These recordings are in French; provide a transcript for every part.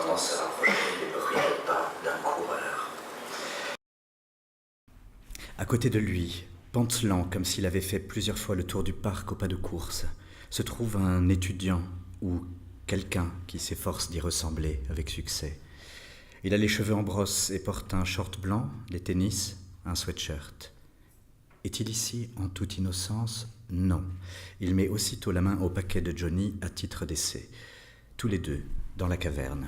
entendant se rapprocher les bruits de pas d'un coureur. À côté de lui, pantelant comme s'il avait fait plusieurs fois le tour du parc au pas de course, se trouve un étudiant ou quelqu'un qui s'efforce d'y ressembler avec succès. Il a les cheveux en brosse et porte un short blanc, des tennis, un sweatshirt. Est-il ici en toute innocence ? Non. Il met aussitôt la main au paquet de Johnny à titre d'essai. Tous les deux, dans la caverne.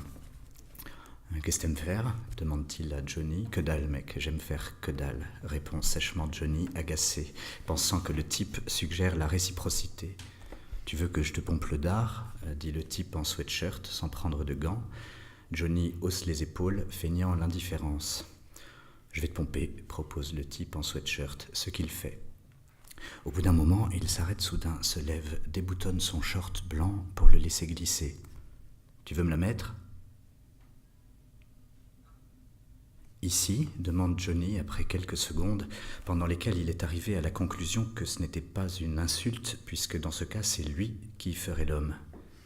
« Qu'est-ce que t'aimes faire ?» demande-t-il à Johnny. « Que dalle, mec, j'aime faire que dalle », répond sèchement Johnny, agacé, pensant que le type suggère la réciprocité. « Tu veux que je te pompe le dard ?» dit le type en sweatshirt, sans prendre de gants. Johnny hausse les épaules, feignant l'indifférence. « Je vais te pomper », propose le type en sweatshirt, ce qu'il fait. Au bout d'un moment, il s'arrête soudain, se lève, déboutonne son short blanc pour le laisser glisser. « Tu veux me la mettre ?» Ici, demande Johnny après quelques secondes, pendant lesquelles il est arrivé à la conclusion que ce n'était pas une insulte, puisque dans ce cas, c'est lui qui ferait l'homme.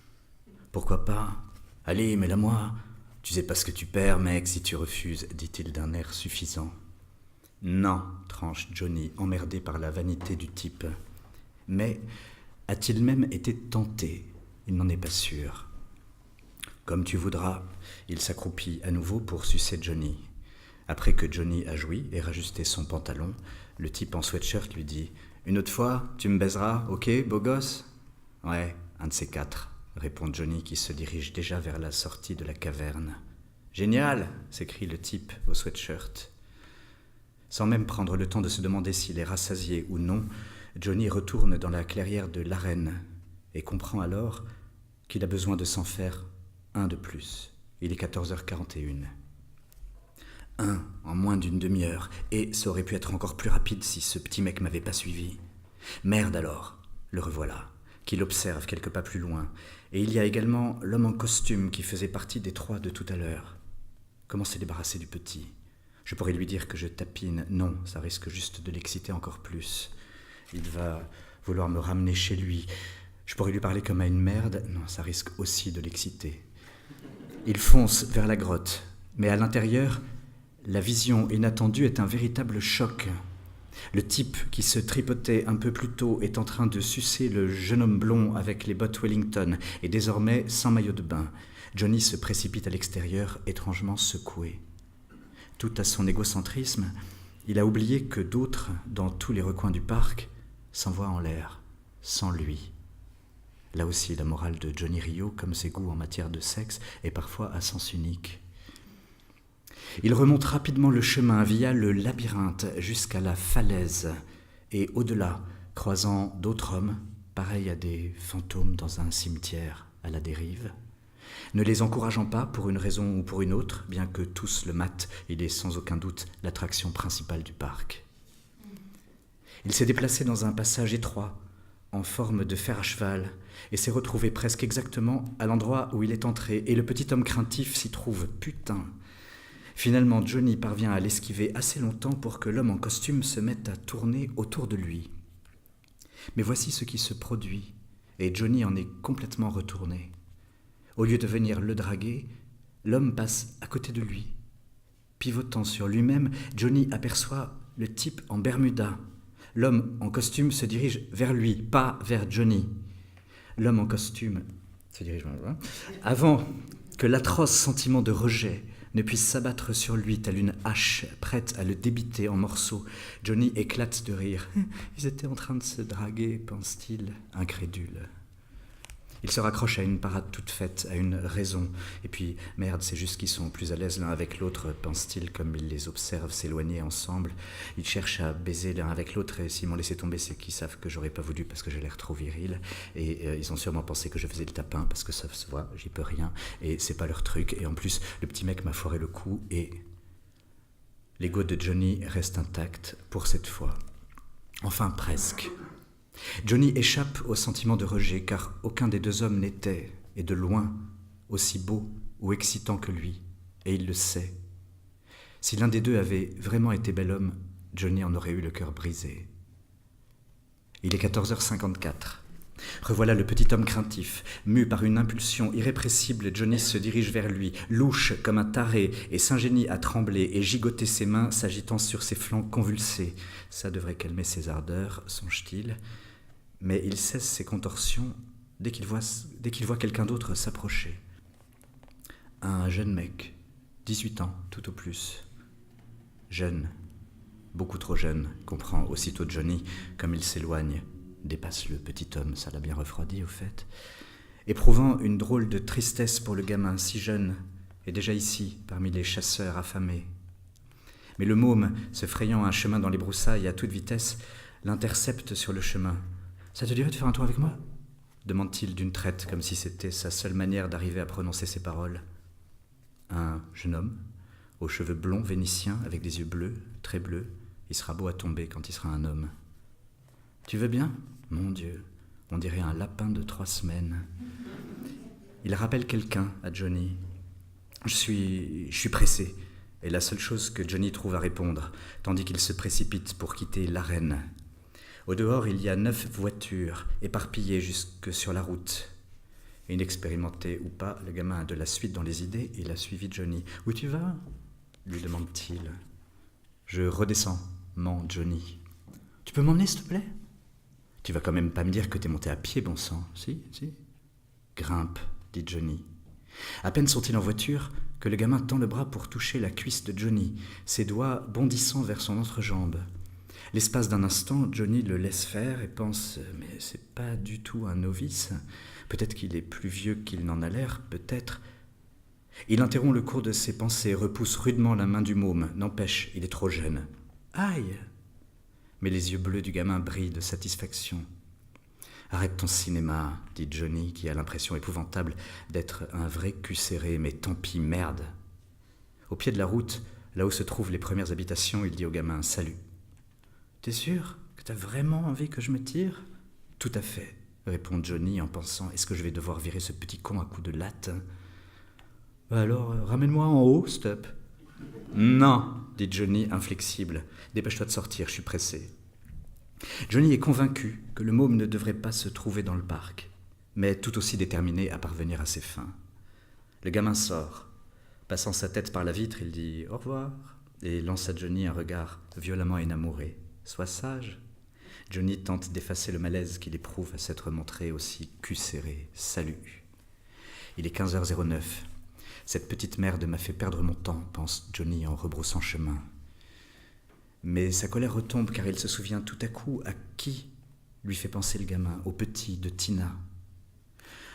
« Pourquoi pas ? Allez, mets-la moi. Tu sais pas ce que tu perds, mec, si tu refuses, dit-il d'un air suffisant. « Non, tranche Johnny, emmerdé par la vanité du type. Mais a-t-il même été tenté ? Il n'en est pas sûr. Comme tu voudras, il s'accroupit à nouveau pour sucer Johnny. Après que Johnny a joui et rajusté son pantalon, le type en sweatshirt lui dit « Une autre fois, tu me baiseras, ok, beau gosse ?»« Ouais, un de ces quatre, » répond Johnny qui se dirige déjà vers la sortie de la caverne. « Génial !» s'écrie le type au sweatshirt. Sans même prendre le temps de se demander s'il est rassasié ou non, Johnny retourne dans la clairière de l'arène et comprend alors qu'il a besoin de s'en faire un de plus. Il est 14h41. Un en moins d'une demi-heure, et ça aurait pu être encore plus rapide si ce petit mec m'avait pas suivi. Merde alors, le revoilà, qui l'observe quelques pas plus loin, et il y a également l'homme en costume qui faisait partie des trois de tout à l'heure. Comment se débarrasser du petit ? Je pourrais lui dire que je tapine, non, ça risque juste de l'exciter encore plus. Il va vouloir me ramener chez lui. Je pourrais lui parler comme à une merde, non, ça risque aussi de l'exciter. Il fonce vers la grotte, mais à l'intérieur, la vision inattendue est un véritable choc. Le type qui se tripotait un peu plus tôt est en train de sucer le jeune homme blond avec les bottes Wellington et désormais sans maillot de bain. Johnny se précipite à l'extérieur, étrangement secoué. Tout à son égocentrisme, il a oublié que d'autres, dans tous les recoins du parc, s'envoient en l'air, sans lui. Là aussi, la morale de Johnny Rio, comme ses goûts en matière de sexe, est parfois à sens unique. Il remonte rapidement le chemin via le labyrinthe jusqu'à la falaise et au-delà, croisant d'autres hommes, pareils à des fantômes dans un cimetière à la dérive. Ne les encourageant pas pour une raison ou pour une autre, bien que tous le matent, il est sans aucun doute l'attraction principale du parc. Il s'est déplacé dans un passage étroit, en forme de fer à cheval, et s'est retrouvé presque exactement à l'endroit où il est entré, et le petit homme craintif s'y trouve. Putain ! Finalement, Johnny parvient à l'esquiver assez longtemps pour que l'homme en costume se mette à tourner autour de lui. Mais voici ce qui se produit, et Johnny en est complètement retourné. Au lieu de venir le draguer, l'homme passe à côté de lui. Pivotant sur lui-même, Johnny aperçoit le type en Bermuda. L'homme en costume se dirige vers lui, pas vers Johnny. L'homme en costume se dirige vers lui. Avant que l'atroce sentiment de rejet ne puisse s'abattre sur lui telle une hache prête à le débiter en morceaux, Johnny éclate de rire. « Ils étaient en train de se draguer, pense-t-il, incrédule. » Il se raccroche à une parade toute faite, à une raison. Et puis, merde, c'est juste qu'ils sont plus à l'aise l'un avec l'autre, pense-t-il, comme il les observe s'éloigner ensemble. Ils cherchent à baiser l'un avec l'autre, et s'ils m'ont laissé tomber, c'est qu'ils savent que j'aurais pas voulu parce que j'ai l'air trop viril. Et ils ont sûrement pensé que je faisais le tapin parce que ça se voit, j'y peux rien. Et c'est pas leur truc. Et en plus, le petit mec m'a foiré le coup et... L'ego de Johnny reste intact pour cette fois. Enfin, presque. Johnny échappe au sentiment de rejet, car aucun des deux hommes n'était, et de loin, aussi beau ou excitant que lui, et il le sait. Si l'un des deux avait vraiment été bel homme, Johnny en aurait eu le cœur brisé. Il est 14h54. Revoilà le petit homme craintif. Mu par une impulsion irrépressible, Johnny se dirige vers lui, louche comme un taré, et s'ingénie à trembler et gigoter ses mains, s'agitant sur ses flancs convulsés. Ça devrait calmer ses ardeurs, songe-t-il. Mais il cesse ses contorsions dès qu'il voit quelqu'un d'autre s'approcher. Un jeune mec, 18 ans tout au plus. Jeune, beaucoup trop jeune, comprend aussitôt Johnny, comme il s'éloigne. Dépasse le petit homme, ça l'a bien refroidi au fait. Éprouvant une drôle de tristesse pour le gamin si jeune, et déjà ici, parmi les chasseurs affamés. Mais le môme, se frayant un chemin dans les broussailles à toute vitesse, l'intercepte sur le chemin. « Ça te dirait de faire un tour avec moi ?» demande-t-il d'une traite, comme si c'était sa seule manière d'arriver à prononcer ces paroles. Un jeune homme, aux cheveux blonds vénitiens, avec des yeux bleus, très bleus. Il sera beau à tomber quand il sera un homme. « Tu veux bien ? Mon Dieu, on dirait un lapin de 3 semaines. » Il rappelle quelqu'un à Johnny. « Je suis pressé. » est la seule chose que Johnny trouve à répondre, tandis qu'il se précipite pour quitter l'arène. Au dehors, il y a 9 voitures, éparpillées jusque sur la route. Inexpérimenté ou pas, le gamin a de la suite dans les idées, il a suivi Johnny. « Où tu vas ?» lui demande-t-il. « Je redescends, ment Johnny. »« Tu peux m'emmener, s'il te plaît ?»« Tu vas quand même pas me dire que t'es monté à pied, bon sang. Si. » ?»« Grimpe, dit Johnny. » À peine sont-ils en voiture que le gamin tend le bras pour toucher la cuisse de Johnny, ses doigts bondissant vers son entrejambe. L'espace d'un instant, Johnny le laisse faire et pense « Mais c'est pas du tout un novice. Peut-être qu'il est plus vieux qu'il n'en a l'air, peut-être. » Il interrompt le cours de ses pensées, repousse rudement la main du môme. N'empêche, il est trop jeune. « Aïe !» Mais les yeux bleus du gamin brillent de satisfaction. « Arrête ton cinéma, dit Johnny, qui a l'impression épouvantable d'être un vrai cul serré, mais tant pis, merde. » Au pied de la route, là où se trouvent les premières habitations, il dit au gamin « Salut. »« T'es sûr que t'as vraiment envie que je me tire ?»« Tout à fait, » répond Johnny en pensant « Est-ce que je vais devoir virer ce petit con à coups de latte ?»« Alors, ramène-moi en haut, stop. »« Non, dit Johnny, inflexible. Dépêche-toi de sortir, je suis pressé. » Johnny est convaincu que le môme ne devrait pas se trouver dans le parc, mais tout aussi déterminé à parvenir à ses fins. Le gamin sort. Passant sa tête par la vitre, il dit « Au revoir » et lance à Johnny un regard violemment énamouré. « Sois sage. » Johnny tente d'effacer le malaise qu'il éprouve à s'être montré aussi cul serré. « Salut. » Il est 15h09. Cette petite merde m'a fait perdre mon temps, pense Johnny en rebroussant chemin. Mais sa colère retombe car il se souvient tout à coup à qui lui fait penser le gamin, au petit de Tina.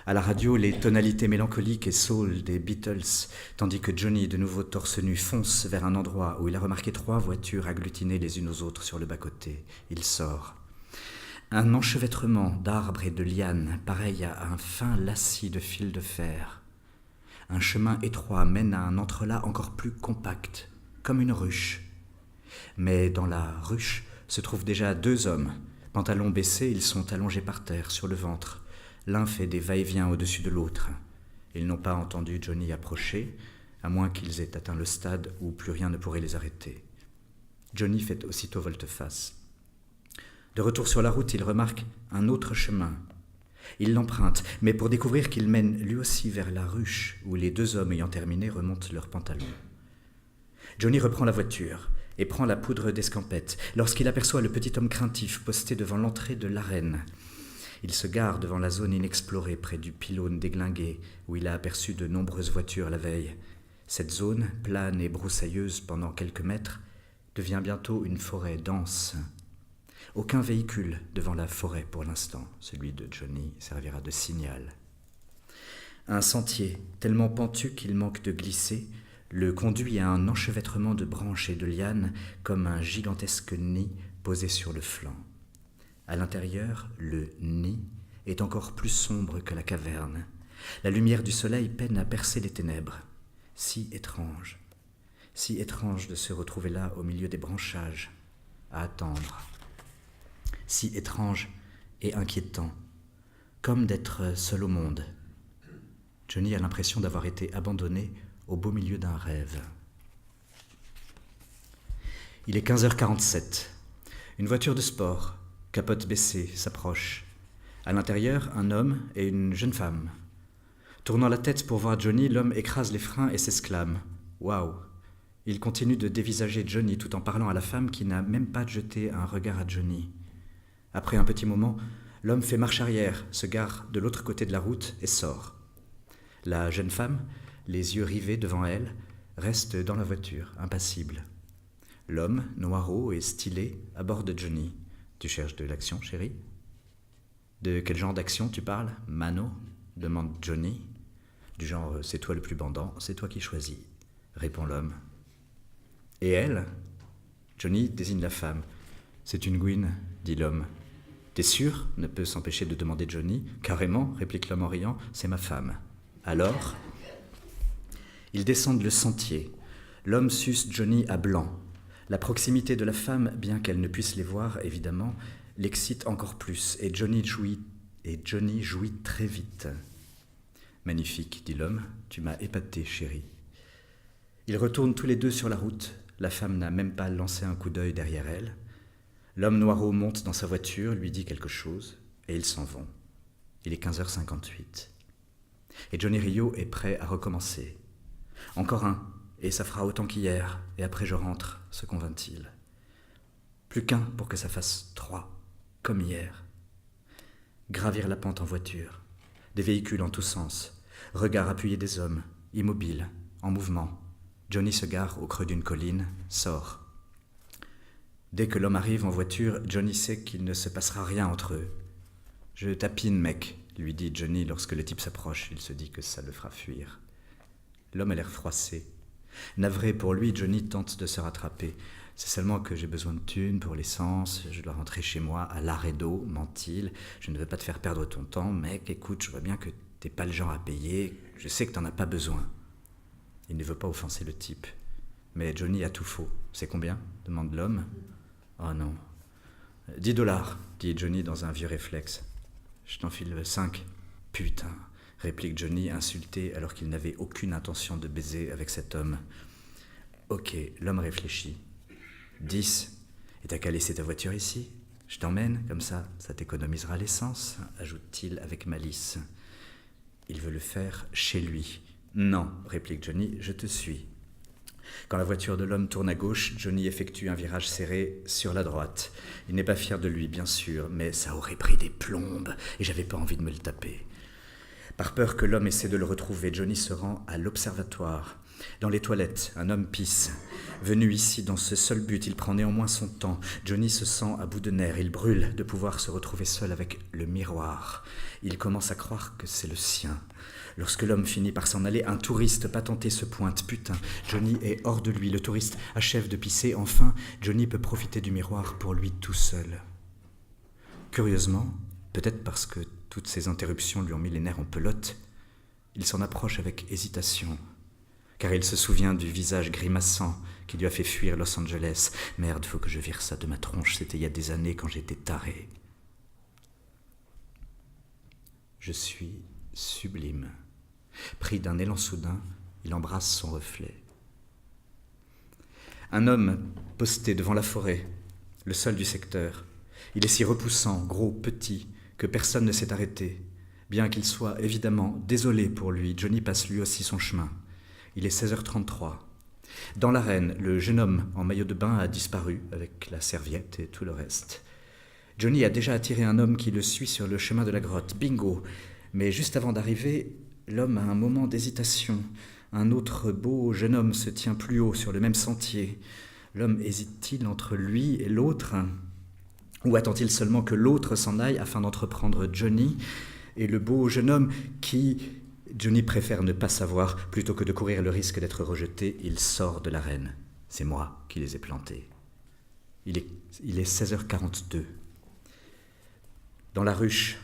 À la radio, les tonalités mélancoliques et soul des Beatles, tandis que Johnny, de nouveau torse nu, fonce vers un endroit où il a remarqué 3 voitures agglutinées les unes aux autres sur le bas-côté. Il sort. Un enchevêtrement d'arbres et de lianes, pareil à un fin lacis de fil de fer. Un chemin étroit mène à un entrelac encore plus compact, comme une ruche. Mais dans la ruche se trouvent déjà 2 hommes. Pantalons baissés, ils sont allongés par terre, sur le ventre. L'un fait des va-et-vient au-dessus de l'autre. Ils n'ont pas entendu Johnny approcher, à moins qu'ils aient atteint le stade où plus rien ne pourrait les arrêter. Johnny fait aussitôt volte-face. De retour sur la route, il remarque un autre chemin. Il l'emprunte, mais pour découvrir qu'il mène lui aussi vers la ruche, où les 2 hommes ayant terminé remontent leurs pantalons. Johnny reprend la voiture et prend la poudre d'escampette lorsqu'il aperçoit le petit homme craintif posté devant l'entrée de l'arène. Il se gare devant la zone inexplorée près du pylône déglingué où il a aperçu de nombreuses voitures la veille. Cette zone, plane et broussailleuse pendant quelques mètres, devient bientôt une forêt dense. Aucun véhicule devant la forêt pour l'instant. Celui de Johnny servira de signal. Un sentier, tellement pentu qu'il manque de glisser, le conduit à un enchevêtrement de branches et de lianes comme un gigantesque nid posé sur le flanc. À l'intérieur, le nid est encore plus sombre que la caverne. La lumière du soleil peine à percer les ténèbres. Si étrange de se retrouver là au milieu des branchages, à attendre. Si étrange et inquiétant, comme d'être seul au monde. Johnny a l'impression d'avoir été abandonné au beau milieu d'un rêve. Il est 15h47. Une voiture de sport, capote baissée, s'approche. À l'intérieur, un homme et une jeune femme. Tournant la tête pour voir Johnny, l'homme écrase les freins et s'exclame « Waouh !» Il continue de dévisager Johnny tout en parlant à la femme qui n'a même pas jeté un regard à Johnny. Après un petit moment, l'homme fait marche arrière, se gare de l'autre côté de la route et sort. La jeune femme, les yeux rivés devant elle, reste dans la voiture, impassible. L'homme, noireau et stylé, aborde Johnny. « Tu cherches de l'action, chérie ?»« De quel genre d'action tu parles, Mano ?» demande Johnny. « Du genre, c'est toi le plus bandant, c'est toi qui choisis, » répond l'homme. « Et elle ?» Johnny désigne la femme. « C'est une Gwyn, » dit l'homme. « T'es sûr ?» ne peut s'empêcher de demander Johnny. « Carrément, » réplique l'homme en riant, « c'est ma femme. » Alors, ils descendent le sentier. L'homme suce Johnny à blanc. La proximité de la femme, bien qu'elle ne puisse les voir, évidemment, l'excite encore plus, et Johnny jouit très vite. « Magnifique, » dit l'homme, « tu m'as épaté, chérie. » Ils retournent tous les deux sur la route. La femme n'a même pas lancé un coup d'œil derrière elle. L'homme noireau monte dans sa voiture, lui dit quelque chose, et ils s'en vont. Il est 15h58. Et Johnny Rio est prêt à recommencer. « Encore un, et ça fera autant qu'hier, et après je rentre, se convainc-il. Plus qu'un pour que ça fasse 3, comme hier. » Gravir la pente en voiture, des véhicules en tous sens, regard appuyé des hommes, immobiles, en mouvement. Johnny se gare au creux d'une colline, sort. Dès que l'homme arrive en voiture, Johnny sait qu'il ne se passera rien entre eux. « Je tapine, mec », lui dit Johnny lorsque le type s'approche. Il se dit que ça le fera fuir. L'homme a l'air froissé. Navré pour lui, Johnny tente de se rattraper. « C'est seulement que j'ai besoin de thunes pour l'essence, je dois rentrer chez moi à Laredo, ment-il. Je ne veux pas te faire perdre ton temps, mec, écoute, je vois bien que t'es pas le genre à payer, je sais que t'en as pas besoin. » Il ne veut pas offenser le type. Mais Johnny a tout faux. « C'est combien ?» demande l'homme. « Oh non. »« $10, » dit Johnny dans un vieux réflexe. « Je t'en file 5. »« Putain !» réplique Johnny, insulté alors qu'il n'avait aucune intention de baiser avec cet homme. « Ok, l'homme réfléchit. » 10. Et t'as qu'à laisser ta voiture ici ? Je t'emmène, comme ça t'économisera l'essence, ajoute-t-il avec malice. Il veut le faire chez lui. Non, réplique Johnny, je te suis. Quand la voiture de l'homme tourne à gauche, Johnny effectue un virage serré sur la droite. Il n'est pas fier de lui, bien sûr, mais ça aurait pris des plombes et j'avais pas envie de me le taper. Par peur que l'homme essaie de le retrouver, Johnny se rend à l'observatoire. Dans les toilettes, un homme pisse. Venu ici dans ce seul but, il prend néanmoins son temps. Johnny se sent à bout de nerfs. Il brûle de pouvoir se retrouver seul avec le miroir. Il commence à croire que c'est le sien. Lorsque l'homme finit par s'en aller, un touriste patenté se pointe. Putain, Johnny est hors de lui. Le touriste achève de pisser. Enfin, Johnny peut profiter du miroir pour lui tout seul. Curieusement, peut-être parce que toutes ces interruptions lui ont mis les nerfs en pelote, il s'en approche avec hésitation. Car il se souvient du visage grimaçant qui lui a fait fuir Los Angeles. Merde, faut que je vire ça de ma tronche, c'était il y a des années quand j'étais taré. Je suis sublime. Pris d'un élan soudain, il embrasse son reflet. Un homme posté devant la forêt, le seul du secteur. Il est si repoussant, gros, petit, que personne ne s'est arrêté. Bien qu'il soit évidemment désolé pour lui, Johnny passe lui aussi son chemin. Il est 16h33. Dans l'arène, le jeune homme en maillot de bain a disparu avec la serviette et tout le reste. Johnny a déjà attiré un homme qui le suit sur le chemin de la grotte. Bingo! Mais juste avant d'arriver, l'homme a un moment d'hésitation. Un autre beau jeune homme se tient plus haut sur le même sentier. L'homme hésite-t-il entre lui et l'autre ? Ou attend-il seulement que l'autre s'en aille afin d'entreprendre Johnny ? Et le beau jeune homme qui... Johnny préfère ne pas savoir, plutôt que de courir le risque d'être rejeté, il sort de l'arène. C'est moi qui les ai plantés. Il est 16h42. Dans la ruche,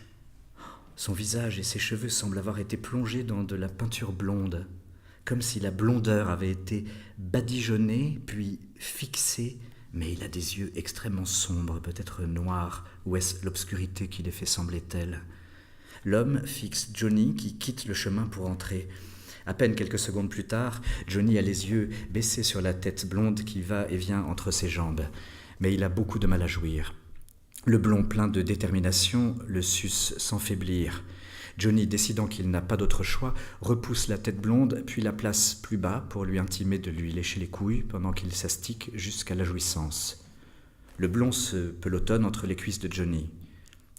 son visage et ses cheveux semblent avoir été plongés dans de la peinture blonde, comme si la blondeur avait été badigeonnée, puis fixée, mais il a des yeux extrêmement sombres, peut-être noirs, ou est-ce l'obscurité qui les fait sembler tels ? L'homme fixe Johnny qui quitte le chemin pour entrer. À peine quelques secondes plus tard, Johnny a les yeux baissés sur la tête blonde qui va et vient entre ses jambes. Mais il a beaucoup de mal à jouir. Le blond plein de détermination le suce sans faiblir. Johnny, décidant qu'il n'a pas d'autre choix, repousse la tête blonde, puis la place plus bas pour lui intimer de lui lécher les couilles pendant qu'il s'astique jusqu'à la jouissance. Le blond se pelotonne entre les cuisses de Johnny.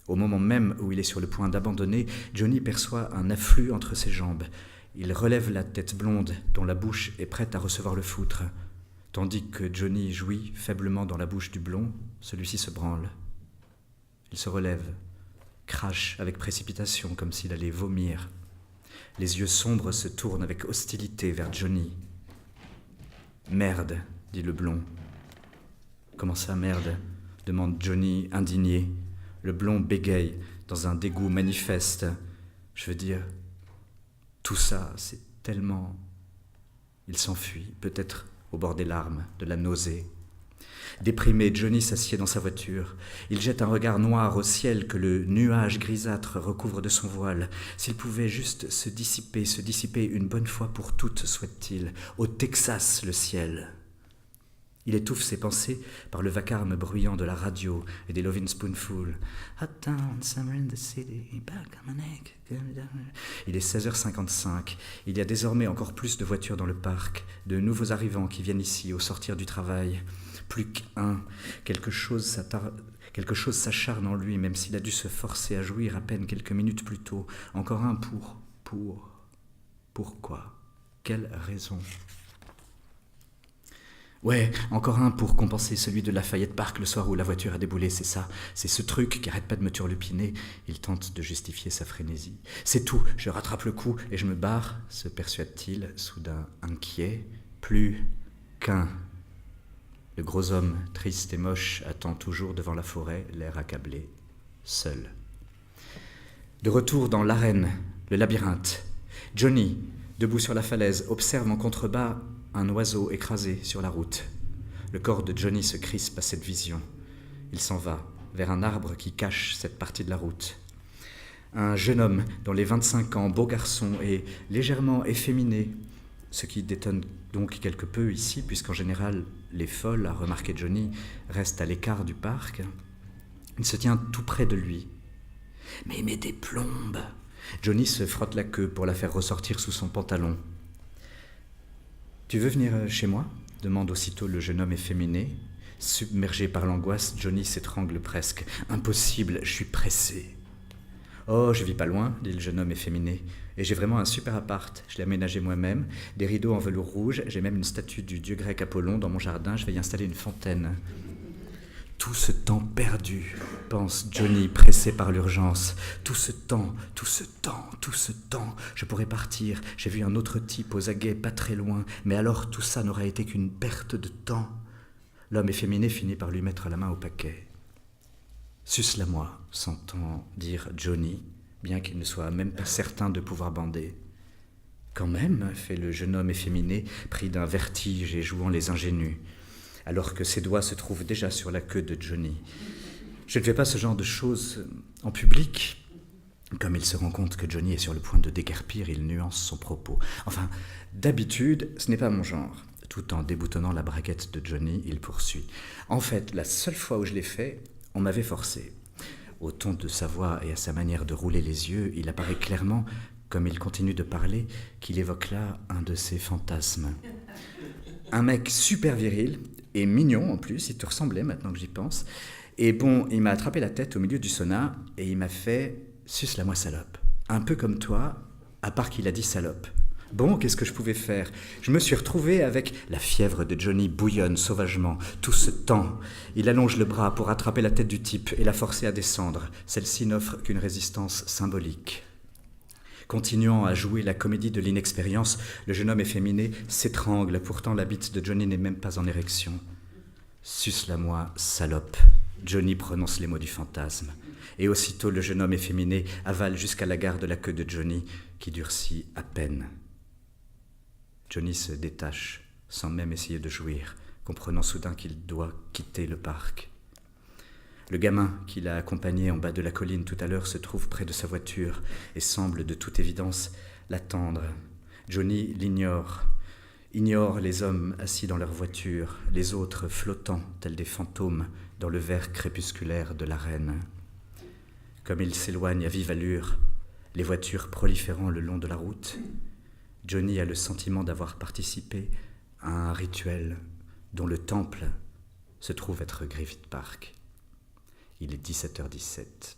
Au moment même où il est sur le point d'abandonner, Johnny perçoit un afflux entre ses jambes. Il relève la tête blonde, dont la bouche est prête à recevoir le foutre. Tandis que Johnny jouit faiblement dans la bouche du blond, celui-ci se branle. Il se relève, crache avec précipitation comme s'il allait vomir. Les yeux sombres se tournent avec hostilité vers Johnny. « Merde !» dit le blond. « Comment ça, merde ?» demande Johnny, indigné. Le blond bégaye dans un dégoût manifeste. « Je veux dire, tout ça, c'est tellement... » Il s'enfuit, peut-être au bord des larmes, de la nausée. Déprimé, Johnny s'assied dans sa voiture. Il jette un regard noir au ciel que le nuage grisâtre recouvre de son voile. S'il pouvait juste se dissiper une bonne fois pour toutes, souhaite-t-il. Au Texas, le ciel. Il étouffe ses pensées par le vacarme bruyant de la radio et des Lovin' Spoonful. Hot town, summer in the city, back on my neck. Il est 16h55. Il y a désormais encore plus de voitures dans le parc, de nouveaux arrivants qui viennent ici au sortir du travail. Plus qu'un. Quelque chose s'acharne en lui, même s'il a dû se forcer à jouir à peine quelques minutes plus tôt. Encore un Pourquoi ? Quelle raison ? Ouais, encore un pour compenser celui de Lafayette Park le soir où la voiture a déboulé, c'est ça. C'est ce truc qui arrête pas de me turlupiner. Il tente de justifier sa frénésie. C'est tout, je rattrape le coup et je me barre, se persuade-t-il, soudain inquiet. Plus qu'un. Le gros homme, triste et moche, attend toujours devant la forêt, l'air accablé, seul. De retour dans l'arène, le labyrinthe, Johnny, debout sur la falaise, observe en contrebas un oiseau écrasé sur la route. Le corps de Johnny se crispe à cette vision. Il s'en va vers un arbre qui cache cette partie de la route. Un jeune homme, dans les 25 ans, beau garçon et légèrement efféminé, ce qui détonne donc quelque peu ici, puisqu'en général, les folles, a remarqué Johnny, restent à l'écart du parc. Il se tient tout près de lui. « Mais il met des plombes !» Johnny se frotte la queue pour la faire ressortir sous son pantalon. « Tu veux venir chez moi ?» demande aussitôt le jeune homme efféminé. Submergé par l'angoisse, Johnny s'étrangle presque. « Impossible, je suis pressé. »« Oh, je vis pas loin, » dit le jeune homme efféminé. « Et j'ai vraiment un super appart, je l'ai aménagé moi-même, des rideaux en velours rouge, j'ai même une statue du dieu grec Apollon dans mon jardin, je vais y installer une fontaine. » Tout ce temps perdu, pense Johnny, pressé par l'urgence. Tout ce temps, je pourrais partir. J'ai vu un autre type aux aguets pas très loin, mais alors tout ça n'aurait été qu'une perte de temps. L'homme efféminé finit par lui mettre la main au paquet. « Suce-la-moi » s'entend dire Johnny, bien qu'il ne soit même pas certain de pouvoir bander. « Quand même » fait le jeune homme efféminé, pris d'un vertige et jouant les ingénus, alors que ses doigts se trouvent déjà sur la queue de Johnny. Je ne fais pas ce genre de choses en public. Comme il se rend compte que Johnny est sur le point de déguerpir, il nuance son propos. Enfin, d'habitude, ce n'est pas mon genre. Tout en déboutonnant la braguette de Johnny, il poursuit. En fait, la seule fois où je l'ai fait, on m'avait forcé. Au ton de sa voix et à sa manière de rouler les yeux, il apparaît clairement, comme il continue de parler, qu'il évoque là un de ses fantasmes. Un mec super viril, et mignon en plus, il te ressemblait maintenant que j'y pense. Et bon, il m'a attrapé la tête au milieu du sauna et il m'a fait « suce-la-moi salope ». Un peu comme toi, à part qu'il a dit salope. Bon, qu'est-ce que je pouvais faire ? Je me suis retrouvé avec la fièvre de Johnny bouillonne sauvagement. Tout ce temps, il allonge le bras pour attraper la tête du type et la forcer à descendre. Celle-ci n'offre qu'une résistance symbolique. Continuant à jouer la comédie de l'inexpérience, le jeune homme efféminé s'étrangle. Pourtant, la bite de Johnny n'est même pas en érection. « Suce-la-moi, salope !» Johnny prononce les mots du fantasme. Et aussitôt, le jeune homme efféminé avale jusqu'à la garde de la queue de Johnny, qui durcit à peine. Johnny se détache, sans même essayer de jouir, comprenant soudain qu'il doit quitter le parc. Le gamin qui l'a accompagné en bas de la colline tout à l'heure se trouve près de sa voiture et semble de toute évidence l'attendre. Johnny l'ignore. ignore les hommes assis dans leur voiture, les autres flottant tels des fantômes dans le vert crépusculaire de l'arène. Comme il s'éloigne à vive allure, les voitures proliférant le long de la route, Johnny a le sentiment d'avoir participé à un rituel dont le temple se trouve être Griffith Park. Il est 17h17.